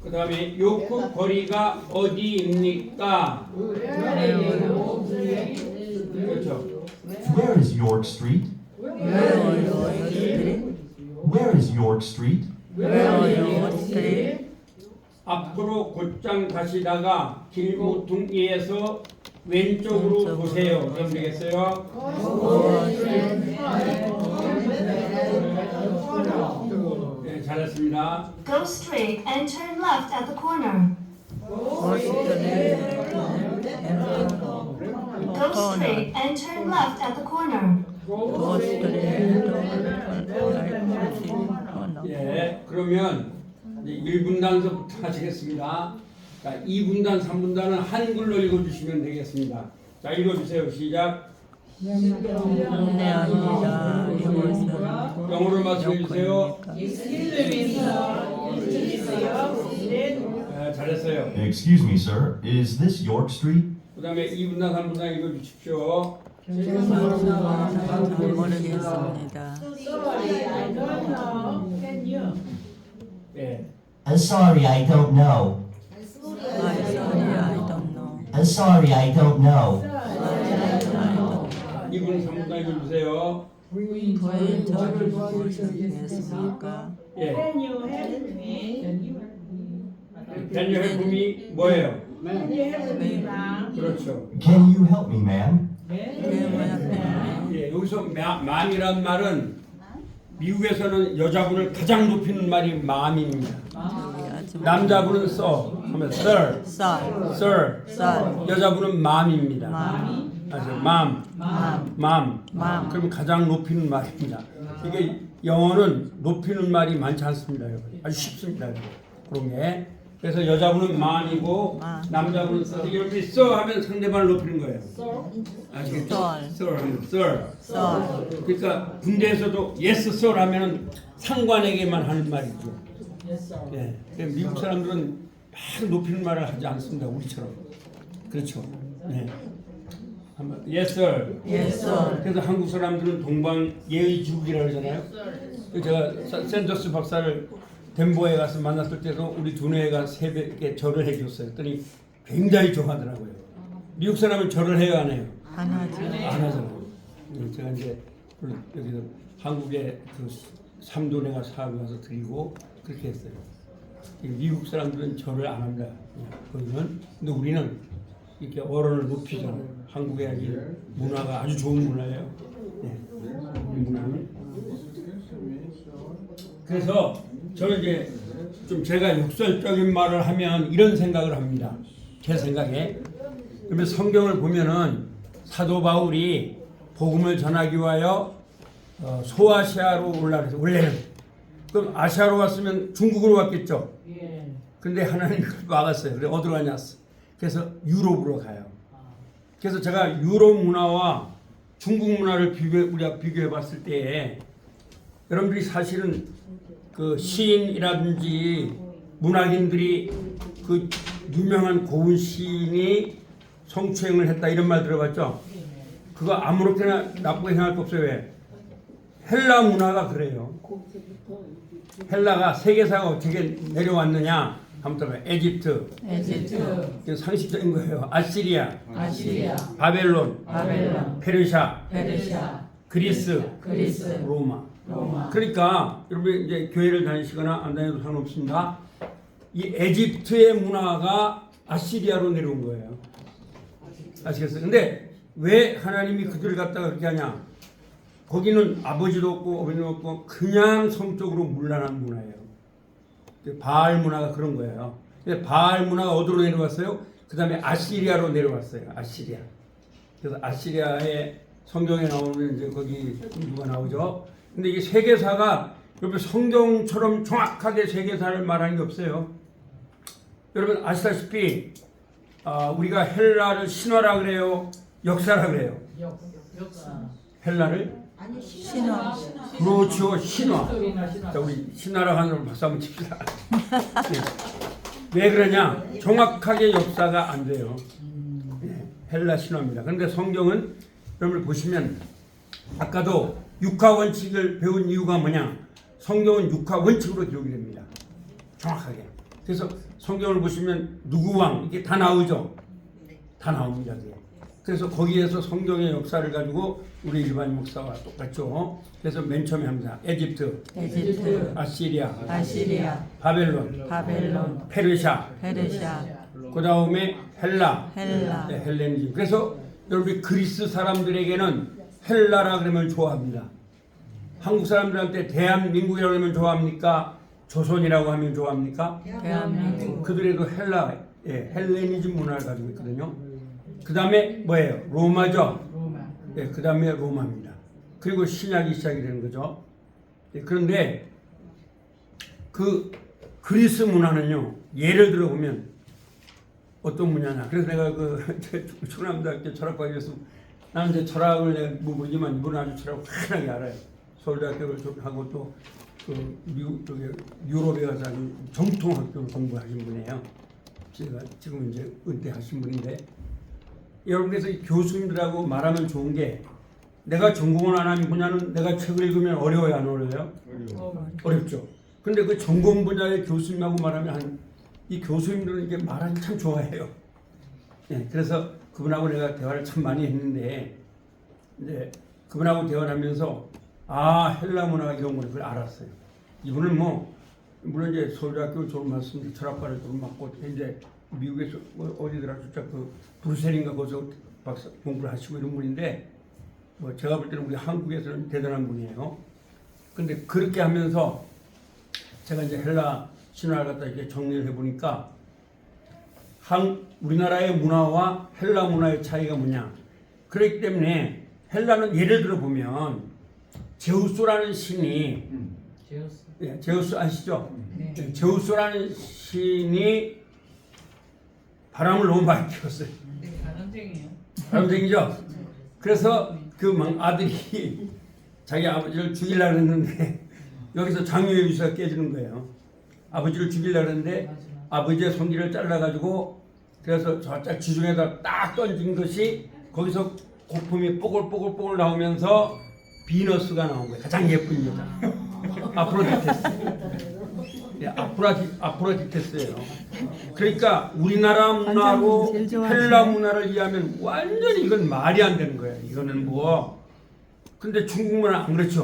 그 다음에 요크 거리가 어디입니까? 그렇죠. Where is York Street? Where is York Street? 앞으로 곧장 가시다가 길 모퉁이에서 왼쪽으로 보세요. 그럼 되겠어요? 네, 잘했습니다. Go straight and turn left at the corner. Go straight and turn left at the corner. 예, 그러면 이제 1분단서부터 하시겠습니다. 자, 2분단, 3분단은 한글로 읽어주시면 되겠습니다. 자, 읽어주세요. 시작. 영어로 말씀해주세요. 네, 잘했어요. Excuse me, sir. Is this York Street? 그 다음에 2분단, 3분단 읽어주십시오. 모르겠습니다. 예. I'm sorry, I don't know. I'm sorry, I don't know. 2분, 3분단 읽어주세요. 부인 저를 보시겠습니까? 예. Can you help me? 뭐예요? 그렇죠. Can you help me, ma'am? 예, 여기서 맘이란 말은 미국에서는 여자분을 가장 높이는 말이 맘입니다. 남자분은 하면 sir, 여자분은 맘입니다. 아시죠? 맘. 그럼 가장 높이는 말입니다. 이게 영어는 높이는 말이 많지 않습니다. 아주 쉽습니다. 그런 게. 그래서 여자분은 맘이고 남자분은 sir. 이렇게 sir 하면 상대방을 높이는 거예요. 아시겠죠? sir 하면 sir. 그러니까 군대에서도 yes sir 하면은 상관에게만 하는 말이죠. 네. 미국 사람들은 막 높이는 말을 하지 않습니다. 우리처럼. 그렇죠. 네. 한번 yes sir. 그래서 한국 사람들은 동방 예의주국이라고 그러잖아요. 제가 샌더스 박사를 덴버에 가서 만났을 때도 우리 두뇌가 새벽에 절을 해줬어요. 그랬더니 굉장히 좋아하더라고요. 미국 사람은 절을 해요, 안 해요? 안 하잖아요. 제가 이제 여기서 한국에 그 삼도내가 사업에 가서 드리고 그렇게 했어요. 미국 사람들은 절을 안 합니다. 거기는. 근데 우리는 이렇게 어른을 높이잖아요. 한국의 문화가 아주 좋은 문화예요. 네. 문화는. 그래서 저는 이제 좀 제가 역설적인 말을 하면 이런 생각을 합니다. 제 생각에. 그러면 성경을 보면은 사도 바울이 복음을 전하기 위하여 소아시아로 올라가서 원래는 그럼 아시아로 갔으면 중국으로 갔겠죠. 근데 하나님이 막았어요. 그래 어디로 가냐? 그래서 유럽으로 가요. 그래서 제가 유럽 문화와 중국 문화를 우리가 비교해 봤을 때 여러분들이 사실은 그 시인이라든지 문학인들이 그 유명한 고은 시인이 성추행을 했다 이런 말 들어봤죠? 그거 아무렇게나 나쁘게 생각할 거 없어요. 왜? 헬라 문화가 그래요. 헬라가 세계사가 어떻게 내려왔느냐? 한번 에집트. 상식적인 거예요. 아시리아. 바벨론. 페르시아. 그리스. 로마. 그러니까 여러분 이제 교회를 다니시거나 안 다녀도 상관없습니다. 이 에집트의 문화가 아시리아로 내려온 거예요. 아시겠어요? 근데 왜 하나님이 그들을 갖다가 그렇게 하냐? 거기는 아버지도 없고 어머니도 없고 그냥 성적으로 문란한 문화예요. 바알 문화가 그런 거예요. 근데 바알 문화가 어디로 내려왔어요? 그 다음에 아시리아로 내려왔어요. 아시리아. 그래서 아시리아의 성경에 나오는 이제 거기 누가 나오죠? 근데 이게 세계사가 여러분 성경처럼 정확하게 세계사를 말하는 게 없어요. 여러분 아시다시피 우리가 헬라를 신화라 그래요? 역사라 그래요? 헬라를? 신화. 그렇죠. 신화. 자, 우리 신화라고 하는 박수 한번 칩시다. 네. 왜 그러냐? 정확하게 역사가 안 돼요. 네. 헬라 신화입니다. 그런데 성경은 여러분 보시면 아까도 육화 원칙을 배운 이유가 뭐냐? 성경은 육화 원칙으로 기록이 됩니다. 정확하게. 그래서 성경을 보시면 누구 왕 이게 다 나오죠. 다 나옵니다. 그게. 그래서 거기에서 성경의 역사를 가지고 우리 일반 목사와 똑같죠. 그래서 맨 처음에 합니다. 에집트, 아시리아, 바벨론, 페르시아, 그 다음에 헬라. 네, 헬레니즘. 그래서 여러분이 그리스 사람들에게는 헬라라 그러면 좋아합니다. 한국 사람들한테 대한민국이라고 하면 좋아합니까? 조선이라고 하면 좋아합니까? 대한민국. 그들에도 헬라, 헬레니즘 문화를 가지고 있거든요. 그 다음에 뭐예요? 로마죠. 그 다음에 로마입니다. 그리고 신약이 시작이 되는 거죠. 그런데 그 그리스 문화는요. 예를 들어 보면 어떤 문화냐. 그래서 내가 그 충남대학교 철학과에서 나는 이제 철학을 내가 모르지만 이분은 아주 철학을 환하게 알아요. 서울대학교를 하고 또 그 미국 쪽에 유럽에 가서 아주 정통 학교를 공부하신 분이에요. 제가 지금 이제 은퇴하신 분인데 여러분께서 이 교수님들하고 말하면 좋은 게 내가 전공을 안 하는 분야는 내가 책을 읽으면 어려워요, 안 어려워요? 어렵죠. 근데 그 전공 분야의 교수님하고 말하면 이 교수님들은 이게 말하기 참 좋아해요. 예, 그래서 그분하고 내가 대화를 참 많이 했는데 이제 그분하고 대화를 하면서 헬라 문화가 이런 거를 그걸 알았어요. 이분은 뭐 물론 이제 서울대학교 졸업했습니다. 철학과를 졸업했고 이제 미국에서 어디더라 진짜 그 브루셀인가 거기서 박사 공부를 하시고 이런 분인데 뭐 제가 볼 때는 우리 한국에서는 대단한 분이에요. 근데 그렇게 하면서 제가 이제 헬라 신화를 갖다 이렇게 정리를 해보니까 우리나라의 문화와 헬라 문화의 차이가 뭐냐. 그렇기 때문에 헬라는 예를 들어 보면 제우스라는 신이 제우스 아시죠? 제우스라는 신이 바람을 너무 많이 피웠어요. 바람쟁이죠. 그래서 그 아들이 자기 아버지를 죽이려고 했는데 여기서 장유의 유사가 깨지는 거예요. 아버지를 죽이려고 했는데 아버지의 손길을 잘라가지고 그래서 저짝 지중해다 딱 던진 것이 거기서 거품이 뽀글뽀글 나오면서 비너스가 나온 거예요. 가장 예쁜 여자. 아프로디테스. 아프로디테스예요. 그러니까 우리나라 문화로 헬라 문화를 이해하면 완전히 이건 말이 안 되는 거예요. 이거는 뭐. 근데 중국 문화 안 그렇죠.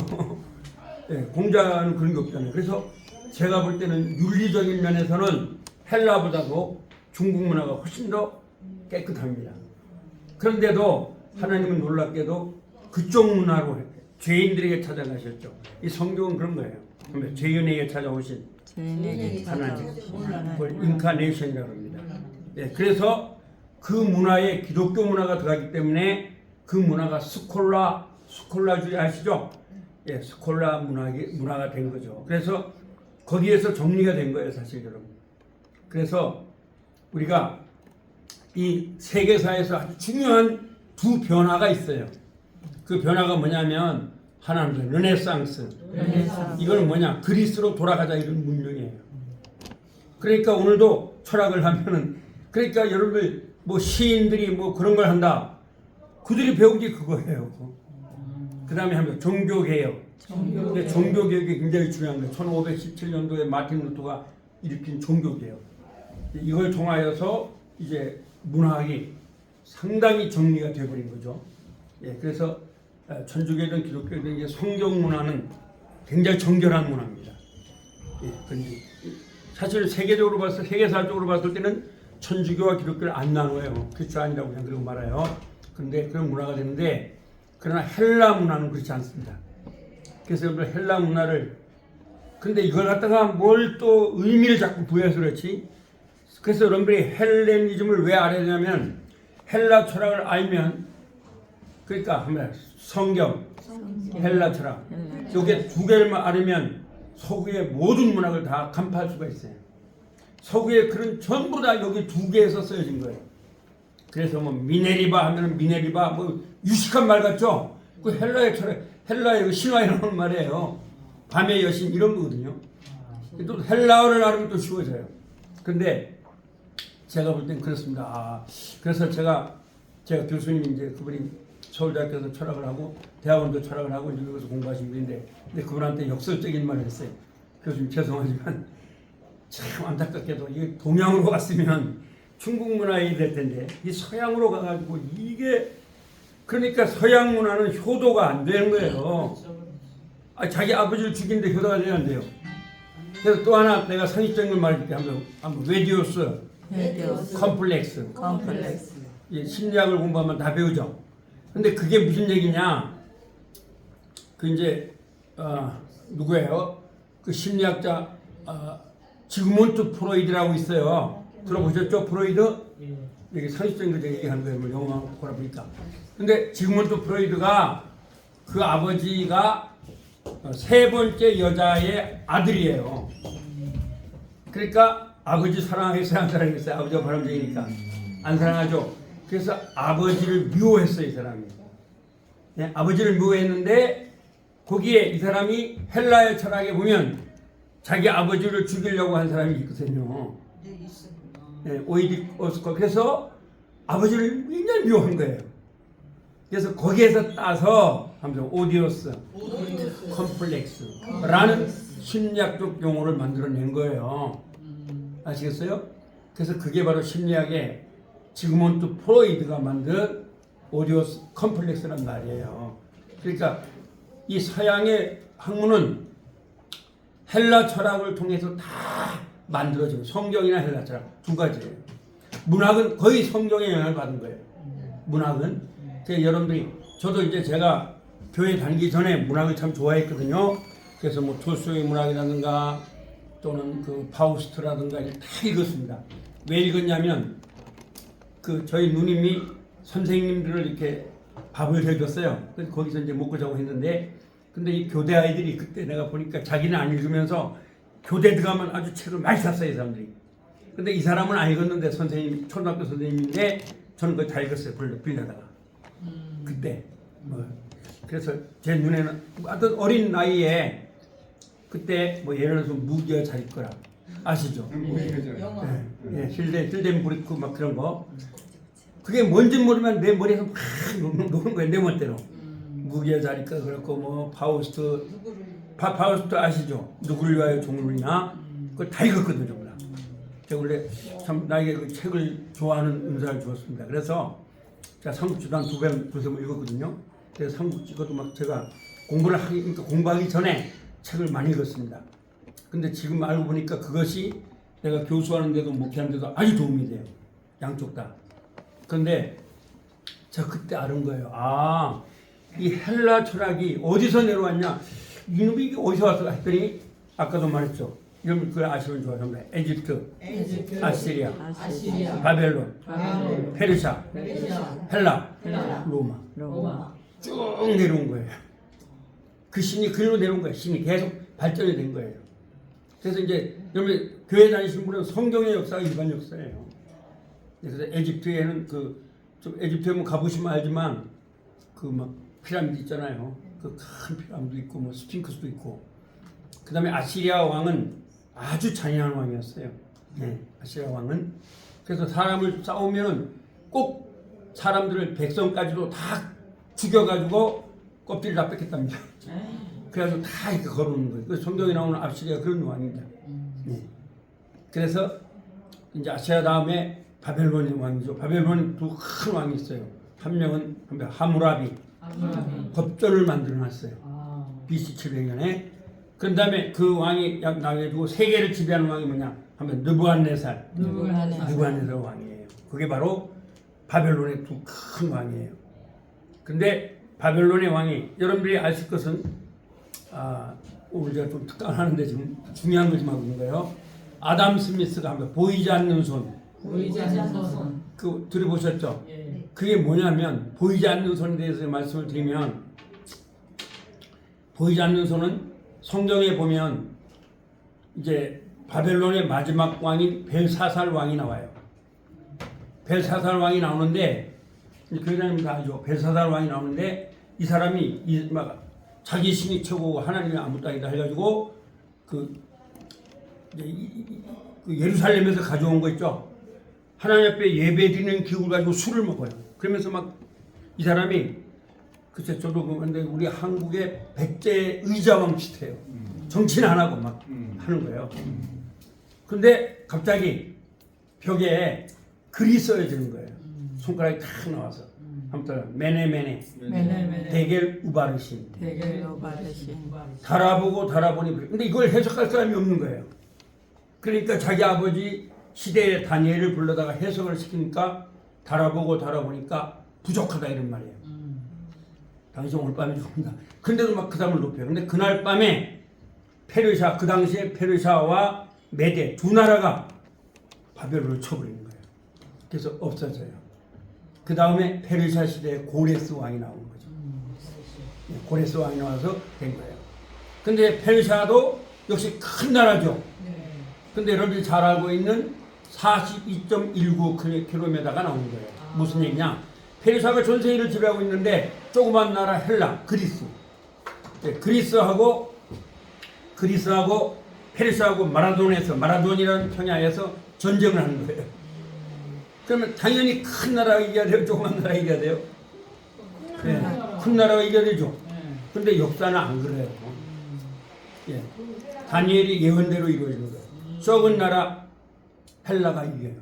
공자는 그런 게 없잖아요. 그래서 제가 볼 때는 윤리적인 면에서는 헬라보다도 중국 문화가 훨씬 더 깨끗합니다. 그런데도 하나님은 놀랍게도 그쪽 문화로 죄인들에게 찾아가셨죠. 이 성경은 그런 거예요. 죄인에게 찾아오신 하나님, 그걸 인카네이션이라고 합니다. 그래서 그 문화에 기독교 문화가 들어가기 때문에 그 문화가 스콜라주의 아시죠? 스콜라 문화가 된 거죠. 그래서 거기에서 정리가 된 거예요, 사실 여러분. 그래서 우리가 이 세계사에서 아주 중요한 두 변화가 있어요. 그 변화가 뭐냐면 하나는 르네상스. 이거는 뭐냐? 그리스로 돌아가자 이런 문명이에요. 그러니까 오늘도 철학을 하면은 그러니까 여러분들 뭐 시인들이 뭐 그런 걸 한다. 그들이 배운 게 그거예요. 그 다음에 하면 종교개혁. 종교개혁이 굉장히 중요한 거예요. 1517년도에 마틴 루터가 일으킨 종교개혁. 이걸 통하여서 이제 문학이 상당히 정리가 되어버린 거죠. 그래서 천주교든 기독교든 이제 성경 문화는 굉장히 정결한 문화입니다. 그런데 사실 세계사적으로 봤을 때는 천주교와 기독교를 안 나눠요. 그렇죠 아니라고 그냥 그러고 말아요. 그런데 그런 문화가 되는데 그러나 헬라 문화는 그렇지 않습니다. 그래서 여러분 헬라 문화를 근데 이걸 갖다가 뭘 또 의미를 자꾸 부여해서 그렇지. 그래서 여러분들이 헬레니즘을 왜 알아야 되냐면 헬라 철학을 알면 그러니까 하면 성경, 헬라 철학 이게 두 개를만 알으면 서구의 모든 문학을 다 간파할 수가 있어요. 서구의 글은 전부 다 여기 두 개에서 쓰여진 거예요. 그래서 뭐 미네리바 하면은 미네리바 뭐 유식한 말 같죠? 그 헬라의 철학, 헬라의 그 신화에 나오는 말이에요. 밤의 여신 이런 거거든요. 또 헬라어를 알으면 또 쉬워져요. 근데 제가 볼 땐 그렇습니다. 그래서 제가 교수님 이제 그분이 서울대학교에서 철학을 하고 대학원도 철학을 하고 미국에서 공부하신 분인데 근데 그분한테 역설적인 말을 했어요. 교수님 죄송하지만 참 안타깝게도 이 동양으로 갔으면 중국 문화에 될 텐데 이 서양으로 가가지고 이게 그러니까 서양 문화는 효도가 안 되는 거예요. 자기 아버지를 죽이는데 효도가 되면 안 돼요. 그래서 또 하나 내가 상식적인 걸 말해줄게. 한번 웨디오스 컴플렉스. 예, 심리학을 공부하면 다 배우죠. 근데 그게 무슨 얘기냐? 그 이제 누구예요? 그 심리학자 지그문트 프로이드라고 있어요. 들어보셨죠? 프로이드? 여기 상식적인 거 제가 얘기하는 거예요. 뭐 영화 보라 보니까. 근데 지그문트 프로이드가 그 아버지가 세 번째 여자의 아들이에요. 그러니까 아버지 사랑하겠어요? 안 사랑하겠어요? 아버지가 바람둥이니까 안 사랑하죠. 그래서 아버지를 미워했어요, 이 사람이. 네, 아버지를 미워했는데 거기에 이 사람이 헬라의 철학에 보면 자기 아버지를 죽이려고 한 사람이 있거든요. 네, 오이디푸스가. 그래서 아버지를 굉장히 미워한 거예요. 그래서 거기에서 따서 오디오스 컴플렉스라는 심리학적 용어를 만들어낸 거예요. 아시겠어요? 그래서 그게 바로 심리학의 지그문트 프로이드가 만든 오디오스 컴플렉스란 말이에요. 그러니까 이 서양의 학문은 헬라 철학을 통해서 다 만들어지고 성경이나 헬라 철학 두 가지예요. 문학은 거의 성경의 영향을 받은 거예요. 문학은 여러분들이 저도 이제 제가 교회 다니기 전에 문학을 참 좋아했거든요. 그래서 뭐 톨스토이 문학이라든가 또는 그 파우스트라든가 다 읽었습니다. 왜 읽었냐면 그 저희 누님이 선생님들을 이렇게 밥을 해줬어요. 그래서 거기서 이제 먹고 자고 했는데 근데 이 교대 아이들이 그때 내가 보니까 자기는 안 읽으면서 교대 들어가면 아주 책을 많이 샀어요, 이 사람들이. 근데 이 사람은 안 읽었는데 선생님, 초등학교 선생님인데 저는 그걸 다 읽었어요, 빌려다가. 그때. 그래서 제 눈에는 어떤 어린 나이에 그때 뭐 예를 들어서 무기여 잘 있거라. 아시죠? 예, 힐덴 브리크 막 그런 거. 그게 뭔지 모르면 내 머리에서 막 노는 거예요, 내 멋대로. 무기여 잘 있거라 그렇고 뭐 파우스트 아시죠? 누구를 위하여 종을 위냐? 그걸 다 읽었거든요, 전부 다. 제가 원래 참 나에게 그 책을 좋아하는 은사를 주었습니다. 그래서 제가 삼국지도 한 두세 번 읽었거든요. 그래서 삼국지도 막 제가 그러니까 공부하기 전에 책을 많이 읽었습니다. 근데 지금 알고 보니까 그것이 내가 교수하는데도 목회하는데도 아주 도움이 돼요. 양쪽 다. 그런데 제가 그때 알은 거예요. 이 헬라 철학이 어디서 내려왔냐? 이놈이 이게 어디서 왔어? 했더니 아까도 말했죠. 이런 그 아시면 좋아합니다. 에집트, 아시리아, 바벨론, 페르시아, 헬라, 로마. 쭉 내려온 거예요. 그 신이 그리로 내려온 거예요. 신이 계속 발전이 된 거예요. 그래서 이제 여러분 교회 다니시는 분은 성경의 역사가 일반 역사예요. 그래서 에집트에는 좀 에집트에 뭐 가보시면 알지만 그 막 피라미드 있잖아요. 그 큰 피라미드 있고 뭐 스핑크스도 있고. 그다음에 아시리아 왕은 아주 잔인한 왕이었어요. 네, 아시리아 왕은. 그래서 사람을 싸우면은 꼭 사람들을 백성까지도 다 죽여가지고 껍질 다 뺏겠답니다. 그래서 다 이렇게 걸어오는 거예요. 그래서 성경에 나오는 아시리아 그런 왕입니다. 네. 그래서 이제 아시리아 다음에 바벨론의 왕이죠. 바벨론에 두 큰 왕이 있어요. 한 명은 하무라비. 법전을 만들어놨어요. BC 700년에. 그 다음에 그 왕이 나와가지고 세계를 지배하는 왕이 뭐냐 하면 느부갓네살 왕이에요. 그게 바로 바벨론의 두 큰 왕이에요. 근데 바벨론의 왕이 여러분들이 아실 것은 오늘 제가 좀 특강하는데 지금 중요한 거 좀 하고 있는 거예요. 아담 스미스가 한 번 보이지 않는 손. 그 들어보셨죠? 예. 그게 뭐냐면 보이지 않는 손에 대해서 말씀을 드리면 보이지 않는 손은 성경에 보면 이제 바벨론의 마지막 왕인 벨사살 왕이 나와요. 벨사살 왕이 나오는데 교회자님 다 알죠. 벨사살 왕이 나오는데 이 사람이 막 자기 신이 최고고 하나님이 아무것도 아니다 해가지고 그 예루살렘에서 가져온 거 있죠. 하나님 앞에 예배드리는 기구를 가지고 술을 먹어요. 그러면서 막 이 사람이 글쎄 저도 근데 우리 한국의 백제 의자왕 비슷해요. 정치는 안 하고 막 하는 거예요. 근데 갑자기 벽에 글이 써져지는 거예요. 손가락이 탁 나와서. 아무튼 메네메네 메네메네 데겔 우바르신 대결로 바르신 달아보니 근데 이걸 해석할 사람이 없는 거예요. 그러니까 자기 아버지 시대의 다니엘을 불러다가 해석을 시키니까 달아보니까 부족하다 이런 말이에요. 당시 오늘 밤에 죽는다. 근데도 막 그 사람을 높여요. 근데 그날 밤에 페르시아, 그 당시에 페르시아와 메데 두 나라가 바벨론을 쳐버리는 거예요. 그래서 없어져요. 그 다음에 페르시아 시대에 고레스 왕이 나오는 거죠. 고레스 왕이 나와서 된 거예요. 근데 페르시아도 역시 큰 나라죠. 근데 여러분들이 잘 알고 있는 42.19km가 나오는 거예요. 무슨 얘기냐? 페르시아가 전 세계를 지배하고 있는데 조그만 나라 헬라, 그리스. 그리스하고 페르시아하고 마라돈이라는 평야에서 전쟁을 하는 거예요. 그러면 당연히 큰 나라가 이겨야 돼요? 조그만 나라가 이겨야 돼요? 네, 큰 나라가 이겨야 되죠. 근데 역사는 안 그래요. 예. 다니엘이 예언대로 이루어지는 거예요. 적은 나라 헬라가 이겨요.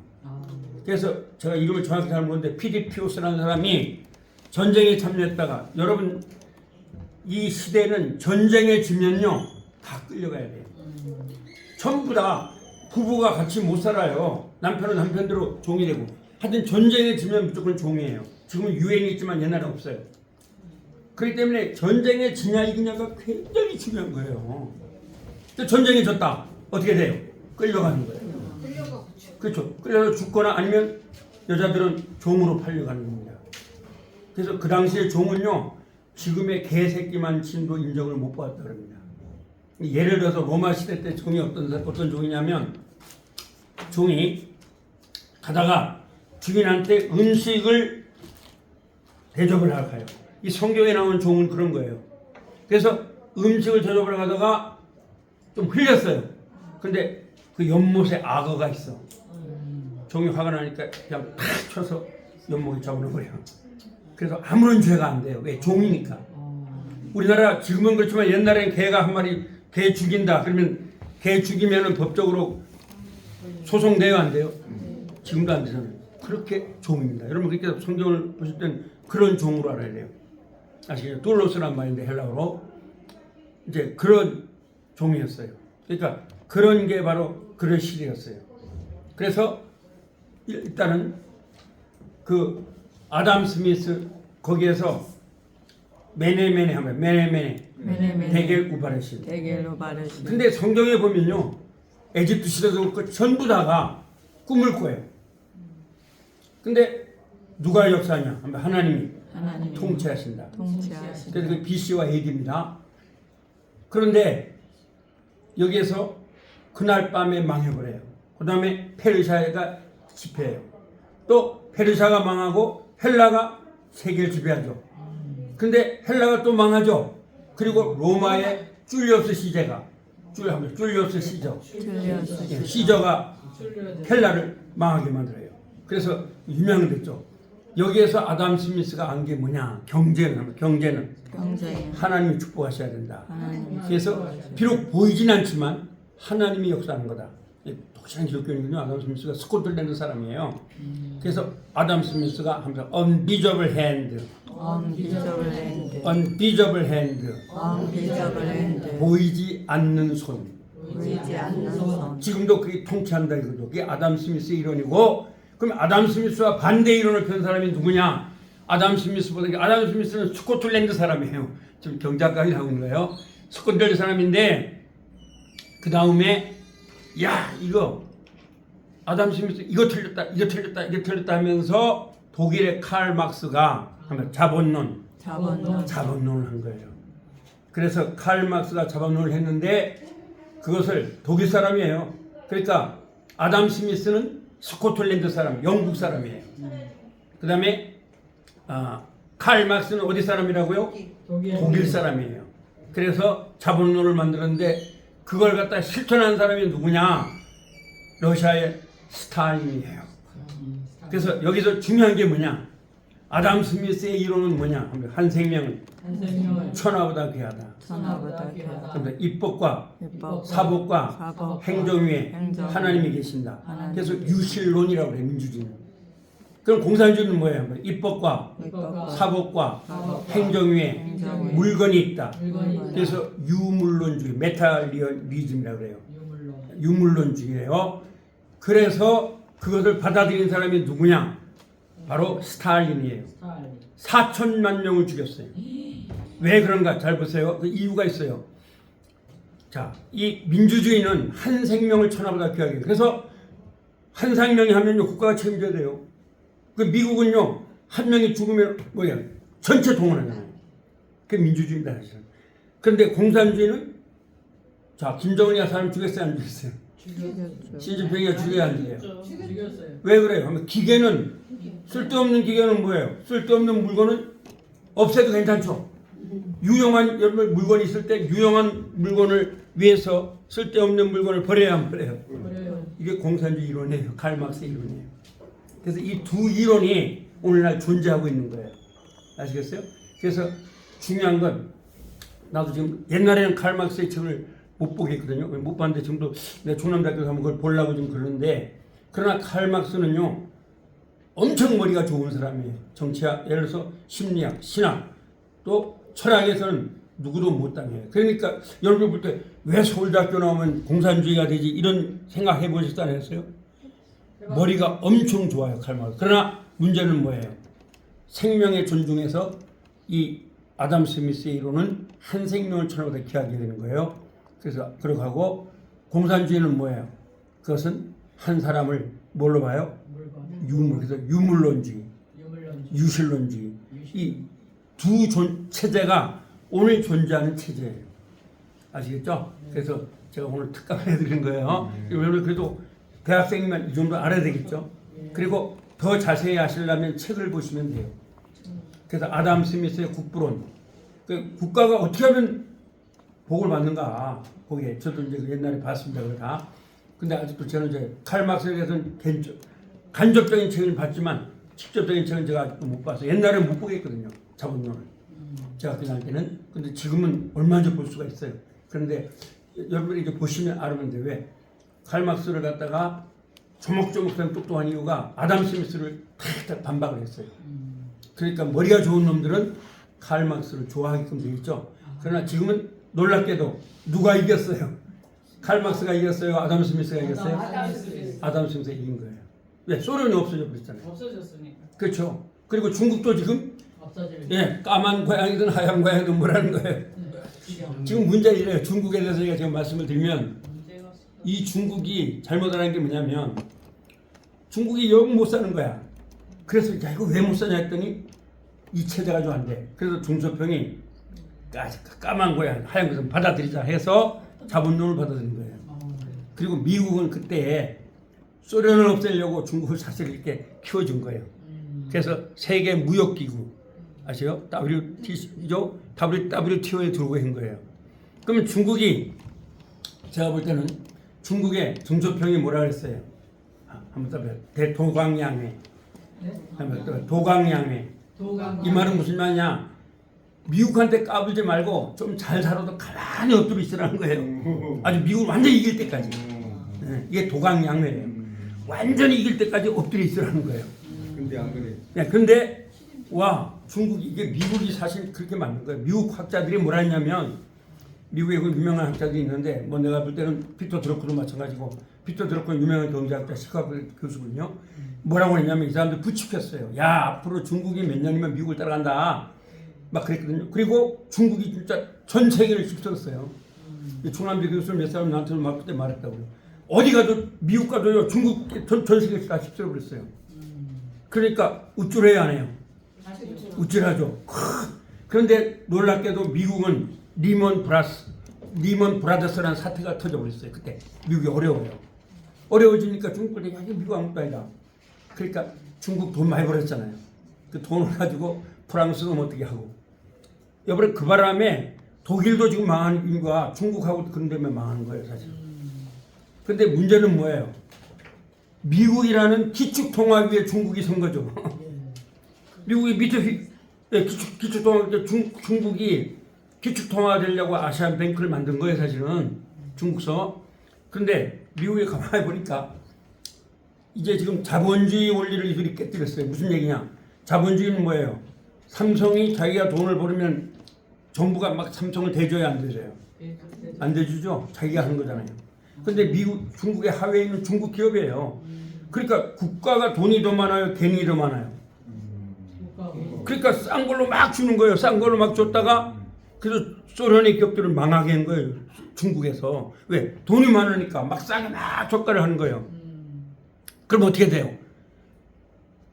그래서 제가 이름을 정확히 잘 모르는데 피디피오스라는 사람이 전쟁에 참여했다가 여러분 이 시대는 전쟁에 지면요 다 끌려가야 돼요. 전부 다 부부가 같이 못 살아요. 남편은 남편대로 종이 되고 하여튼 전쟁에 지면 무조건 종이에요. 지금은 유엔이 있지만 옛날에 없어요. 그렇기 때문에 전쟁에 지냐 이기냐가 굉장히 중요한 거예요. 전쟁에 졌다 어떻게 돼요? 끌려가는 거예요. 그렇죠. 끌려서 죽거나 아니면 여자들은 종으로 팔려가는 겁니다. 그래서 그 당시에 종은요 지금의 개새끼만 친도 인정을 못 받았다 그럽니다. 예를 들어서 로마 시대 때 종이 어떤 종이냐면 종이 가다가 주인한테 음식을 대접을 하러 가요. 이 성경에 나오는 종은 그런 거예요. 그래서 음식을 대접을 하다가 좀 흘렸어요. 근데 그 연못에 악어가 있어. 종이 화가 나니까 그냥 팍 쳐서 연못에 잡아놓어요. 그래서 아무런 죄가 안 돼요. 왜? 종이니까. 우리나라 지금은 그렇지만 옛날엔 개가 한 마리 개 죽인다. 그러면 개 죽이면은 법적으로 소송돼요, 안 돼요? 지금도 안 되잖아요. 그렇게 종입니다. 여러분 그렇게 성경을 보실 땐 그런 종으로 알아야 돼요. 아시겠죠? 둘로스란 말인데 헬라어로 이제 그런 종이었어요. 그러니까 그런 게 바로 그런 시대였어요. 그래서 일단은 그 아담 스미스 거기에서 메네메네 하면 메네메네 데겔 우바르신. 대결로 바르신 근데 성경에 보면요 에집트 시대도 그렇고 전부 다가 꿈을 꿔요. 근데 누가 역사하냐 하면 하나님이 통치하신다. 그래서 그 BC와 AD입니다. 그런데 여기에서 그날 밤에 망해버려요. 그 다음에 페르시아가 집회해요. 또 페르시아가 망하고 헬라가 세계를 지배하죠. 근데 헬라가 또 망하죠. 그리고 로마의 줄리우스 시저가 헬라를 망하게 만들어요. 그래서 유명됐죠. 여기에서 아담 스미스가 안 게 뭐냐? 경제는 하나님이 축복하셔야 된다. 그래서 비록 보이진 않지만 하나님이 역사하는 거다. 독실한 기독교인은요 아담 스미스가 스코틀랜드 사람이에요. 그래서 아담 스미스가 항상 unbeatable hand, 보이지 않는 손. 지금도 그게 통치한다 이거죠. 그게 아담 스미스의 이론이고, 그럼 아담 스미스와 반대 이론을 펴는 사람이 누구냐? 아담 스미스는 스코틀랜드 사람이에요. 지금 경제학과에 나온 거예요. 스코틀랜드 사람인데 그 다음에 야 이거 아담 스미스 이거 틀렸다 하면서 독일의 칼 막스가 자본론을 한 거예요. 그래서 칼 막스가 자본론을 했는데 그것을 독일 사람이에요. 그러니까 아담 스미스는 스코틀랜드 사람, 영국 사람이에요. 그 다음에 칼 막스는 어디 사람이라고요? 독일 사람이에요. 그래서 자본론을 만들었는데 그걸 갖다 실천한 사람이 누구냐? 러시아의 스탈린이에요. 그래서 여기서 중요한 게 뭐냐? 아담 스미스의 이론은 뭐냐? 한 생명은 천하보다 귀하다. 천하보다 귀하다. 그런데 입법과 율법, 사법과 사법, 행정 위에 행정, 하나님이 계신다. 하나님. 그래서 유실론이라고 그래 민주주의는. 그럼 공산주의는 뭐예요? 입법과 율법과 사법과 사법, 행정 위에 행정 위에 물건이 있다. 물건이 그래서 유물론주의, 메탈리즘이라고 그래요. 유물론주의예요. 그래서 그것을 받아들인 사람이 누구냐? 바로 스탈린이에요. 4천만 명을 죽였어요. 왜 그런가? 잘 보세요. 그 이유가 있어요. 자, 이 민주주의는 한 생명을 천하보다 귀하게. 그래서 한 생명이 하면요 국가가 책임져야 돼요. 그 미국은요 한 명이 죽으면 뭐야? 전체 동원하잖아요. 그게 민주주의입니다 사실은. 그런데 공산주의는 자 김정은이가 사람 죽였어요 안 죽였어요? 죽였죠. 시진핑이가 죽여야 안 죽여요? 죽였어요. 왜 그래요? 하면 기계는 쓸데없는 기계는 뭐예요? 쓸데없는 물건은 없애도 괜찮죠. 유용한 여러분 물건이 있을 때 유용한 물건을 위해서 쓸데없는 물건을 버려야 안 버려요? 그래요. 이게 공산주의 이론이에요. 칼 막스의 이론이에요. 그래서 이 두 이론이 오늘날 존재하고 있는 거예요. 아시겠어요? 그래서 중요한 건 나도 지금 옛날에는 칼 막스의 책을 못 보겠거든요. 못 봤는데 지금도 내 중남대학교 가면 그걸 보려고 좀 그러는데 그러나 칼 막스는요 엄청 머리가 좋은 사람이에요. 정치학, 예를 들어서 심리학, 신학 또 철학에서는 누구도 못 당해요. 그러니까 여러분 볼 때 왜 서울대학교 나오면 공산주의가 되지 이런 생각 해보셨지 않았어요? 머리가 엄청 좋아요. 칼 막스. 그러나 문제는 뭐예요? 생명의 존중에서 이 아담 스미스의 이론은 한 생명을 천하보다 귀하게 되는 거예요. 그래서 그러고 하고 공산주의는 뭐예요? 그것은 한 사람을 뭘로 봐요? 유물. 그래서 유물론주의, 유실론주의. 이 두 체제가 오늘 존재하는 체제예요. 아시겠죠? 그래서 제가 오늘 특강을 해드린 거예요. 여러분 그래도 대학생이면 이 정도 알아야 되겠죠? 그리고 더 자세히 아시려면 책을 보시면 돼요. 그래서 아담 스미스의 국부론. 그 국가가 어떻게 하면 복을 받는가? 거기에 저도 이제 옛날에 봤습니다. 그거 다. 근데 아직도 저는 이제 칼 막스에 대해서는 간접적인 책을 봤지만 직접적인 책은 제가 아직도 못 봐서 옛날에 못 보겠거든요. 자본론을. 제가 그날 때는. 근데 지금은 얼마든지 볼 수가 있어요. 그런데 여러분이 이제 보시면 알면 돼. 왜? 칼 막스를 갖다가 조목조목한 똑똑한 이유가 아담 스미스를 탁 반박을 했어요. 그러니까 머리가 좋은 놈들은 칼 막스를 좋아하게끔 되어 있죠. 그러나 지금은 놀랍게도 누가 이겼어요? 칼 막스가 이겼어요? 아담 스미스가 이겼어요? 아담 스미스가 이긴 거예요. 왜? 소련이 없어져 버렸잖아요. 없어졌으니까. 그렇죠. 그리고 중국도 지금 없어질. 예, 까만 고양이든 하얀 고양이든 뭐라는 거예요. 지금 문제가 이래요. 중국에 대해서 제가 지금 말씀을 드리면 문제가 이 중국이 잘못하는 게 뭐냐면 중국이 영 못 사는 거야. 그래서 야 이거 왜 못 사냐 했더니 이 체제가 좀 안 돼. 그래서 중소평이 까만 고양 하얀 것은 받아들이자 해서 자본론을 받아들인 거예요. 그리고 미국은 그때 소련을 없애려고 중국을 사실 이렇게 키워준 거예요. 그래서 세계 무역기구 아시죠? WTO에 들어오게 한 거예요. 그러면 중국이 제가 볼 때는 중국의 중소평이 뭐라 그랬어요? 한번 떠봐요. 대도강양회. 한번 떠봐요. 도강양회. 이 말은 무슨 말이냐? 미국한테 까불지 말고 좀 잘 살아도 가만히 엎드려 있으라는 거예요. 아주 미국을 완전히 이길 때까지. 네, 이게 도강양회예요. 완전히 이길 때까지 엎드려 있으라는 거예요. 근데 안 그래. 네, 근데 와 중국이 이게 미국이 사실 그렇게 만든 거예요. 미국 학자들이 뭐라 했냐면 미국에 그 유명한 학자들이 있는데 뭐 내가 볼 때는 피터 드러크도 마찬가지고 피터 드러크는 유명한 경제학자 시카고 교수군요. 뭐라고 했냐면 이 사람들 부추겼어요. 야 앞으로 중국이 몇 년이면 미국을 따라간다. 막 그랬거든요. 그리고 중국이 진짜 전 세계를 휩쓸었어요. 중남대 교수를 몇 사람 나한테 막 그때 말했다고요. 어디 가도 미국 가도요 중국 전 세계를 다 휩쓸어 버렸어요. 그러니까 우쭐해야 하네요. 우쭐하죠. 그런데 놀랍게도 미국은 리먼 브라더스라는 사태가 터져버렸어요. 그때 미국이 어려워요. 어려워지니까 중국들이 야 미국 아무것도 아니다. 그러니까 중국 돈 많이 벌었잖아요. 그 돈을 가지고 프랑스는 어떻게 하고 여번에 그 바람에 독일도 지금 망하는 이유가 중국하고 그런 데면 망하는 거예요 사실. 그런데 문제는 뭐예요? 미국이라는 기축통화위에 중국이 선 거죠. 미국이 기축통화 중국이 기축통화되려고 아시안뱅크를 만든 거예요, 사실은 중국서. 그런데 미국에 가만히 보니까 이제 지금 자본주의 원리를 이들이 깨뜨렸어요. 무슨 얘기냐? 자본주의는 뭐예요? 삼성이 자기가 돈을 벌으면 정부가 막 삼성을 대줘야 안 대줘요? 안 대주죠. 자기가 하는 거잖아요. 근데 중국의 하회에 있는 중국 기업이에요. 그러니까 국가가 돈이 더 많아요, 괜히 더 많아요. 그러니까 싼 걸로 막 주는 거예요. 싼 걸로 막 줬다가 그래서 소련의 기업들을 망하게 한 거예요. 중국에서. 왜? 돈이 많으니까 막 싸게 막 저가를 하는 거예요. 그럼 어떻게 돼요?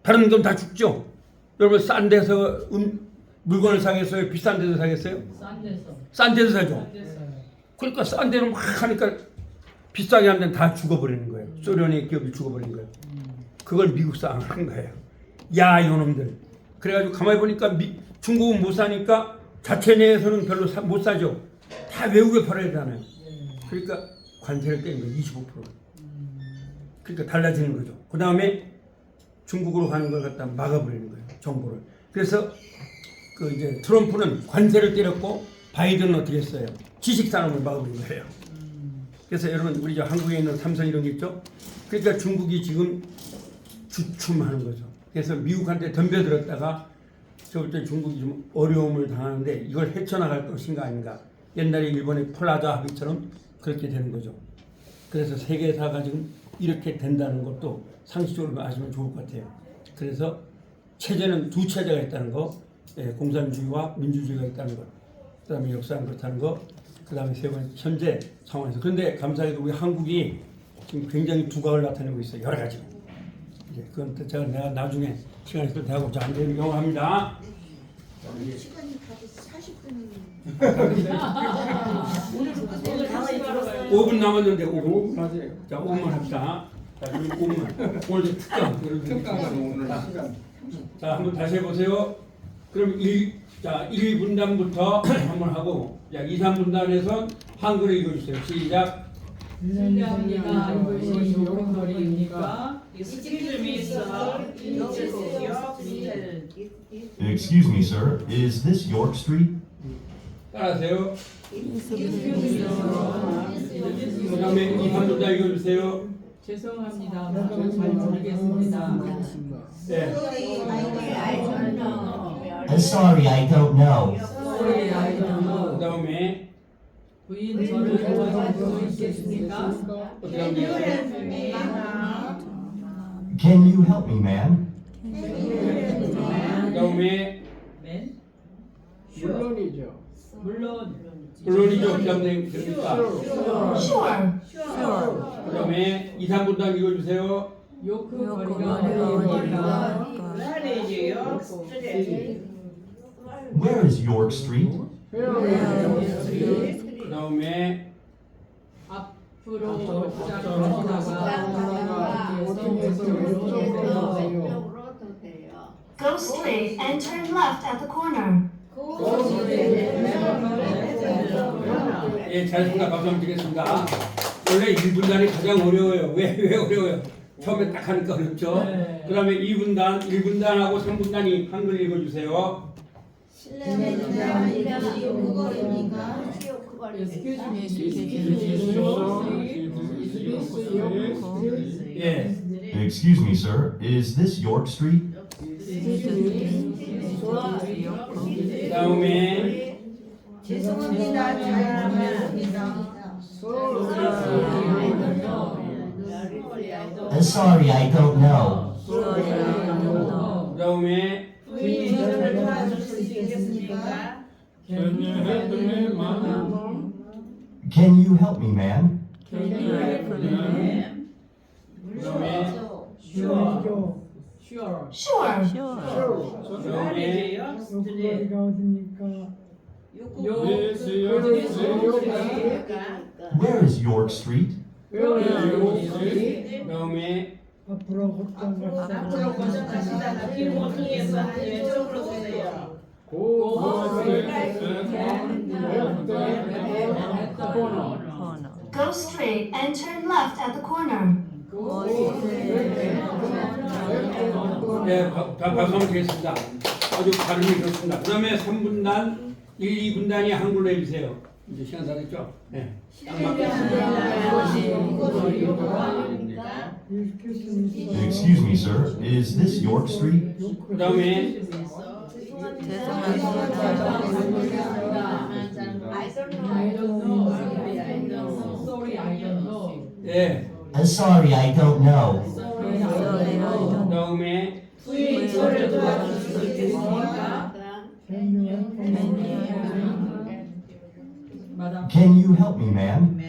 다른 건 다 죽죠. 여러분 싼 데서 물건을 사겠어요? 비싼 데서 사겠어요? 싼 데서 사죠. 그러니까 싼 데는 막 하니까 비싸게 하면 다 죽어버리는 거예요. 소련의 기업이 죽어버린 거예요. 그걸 미국 사람은 한 거예요. 야 이놈들. 그래가지고 가만히 보니까 중국은 못 사니까 자체 내에서는 별로 못 사죠. 다 외국에 팔아야 되잖아요. 그러니까 관세를 떼는 거예요. 25%. 그러니까 달라지는 거죠. 그 다음에 중국으로 가는 걸 갖다 막아버리는 거예요. 정보를. 그래서 이제 트럼프는 관세를 때렸고 바이든은 어떻게 했어요? 지식산업을 막아버린 거예요. 그래서 여러분 우리 한국에 있는 삼성 이런 게 있죠. 그러니까 중국이 지금 주춤하는 거죠. 그래서 미국한테 덤벼들었다가 저부터 중국이 좀 어려움을 당하는데 이걸 헤쳐나갈 것인가 아닌가. 옛날에 일본의 플라자 합의처럼 그렇게 되는 거죠. 그래서 세계사가 지금 이렇게 된다는 것도 상식적으로 아시면 좋을 것 같아요. 그래서 체제는 두 체제가 있다는 거, 공산주의와 민주주의가 있다는 것, 그 다음에 역사는 그렇다는 것, 그 다음에 세 번째 현재 상황에서. 그런데 감사하게도 우리 한국이 지금 굉장히 두각을 나타내고 있어요. 여러 가지로. 그건 내가 나중에 시간이 있을 때 하고 자, 이제 영어합니다. 시간이 다들 40분이 5분 남았는데 5분 맞아요. 자, 5분 합시다. 자, 그럼 5분. 오늘 특강. 오늘 시간. 자, 한번 다시 해보세요. 그럼 1분단부터 한번 하고, 2, 3분단에서 한글을 읽어주세요. 시작. 실례합니다. 이것이 요금거리입니까? Excuse me, sir. Excuse me, sir. Is this York Street? 따라하세요. 그 다음에 2, 3분단 읽어주세요. 죄송합니다. 잘 모르겠습니다. 네. Sorry, I don't know. Sorry, I don't know. 그 다음에 부인 저를 도와줄 수 있겠습니까? 어떻게 하면 되겠어요? Can you help me, ma'am? 그 다음에 맨? 물론이죠. 물론이죠. 그 다음에 됩니까? Sure. 그 다음에 2, 3분단 읽어주세요. 요금거리가 어디입니까? Where is York Street? 그 다음에 앞으로 시작하시다가 Go straight and turn left at the corner. 예, 잘 생각하고 한번 드리겠습니다. 원래 1분단이 가장 어려워요. 왜 어려워요? 처음에 딱 하니까 어렵죠? 네. 그 다음에 2분단, 1분단하고 3분단이 한글 읽어주세요. Excuse me, 예. Excuse me, sir. Is this York Street? 그 다음에 죄송합니다. 잘 모르겠습니다. Sorry, I don't know. 그 다음에 부인 저를 도와줄 수 있겠습니까? Can you help me, ma'am? 그 다음에 Sure. Sure. 그 다음에 요금거리가 어디입니까? Where is York Street? 그 다음에 앞으로 걱정 마시다. Go straight and turn left at the corner. 예, 네, 박수 한번 드리겠습니다. 아주 발음이 좋습니다. 그 다음에 3분단, 1, 2분단이 한글로 해주세요. 이제 시간 다 됐죠? 네. 딱 Excuse me, sir. Is this York Street? 그 다음에 예, Sorry, I don't know. 그 다음에 Can you help me, ma'am?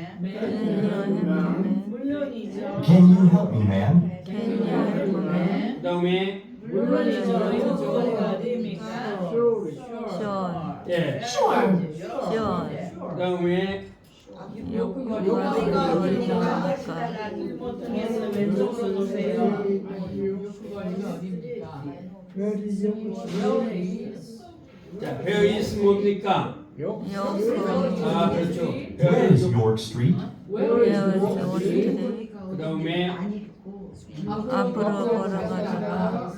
Can you help me, ma'am? 그 다음에 예, Sure. 그 다음에 자, where is 뭡니까? 아, 그렇죠. Where where is is York Street? 그 다음에 앞으로 걸어가다가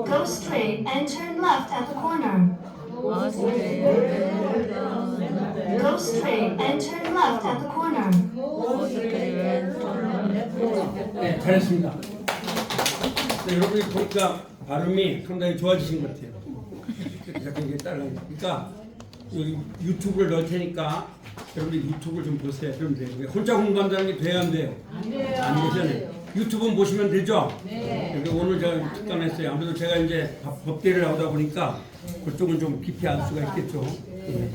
Go straight and turn left at the corner. Go straight and turn left at the corner. 네, 잘했습니다. 네, 여러분이 보니까 발음이 상당히 좋아지신 것 같아요. 이렇게 이제 따라가니까 여기 유튜브를 넣을 테니까 여러분이 유튜브를 좀 보세요. 그럼 돼요. 혼자 공부한다는 게 돼야 안 돼요? 안 되잖아요. 유튜브 보시면 되죠? 그러니까 오늘 제가 특강했어요. 아무래도 제가 이제 법대를 나오다 보니까 그쪽은 좀 깊이 알 수가 있겠죠. 네.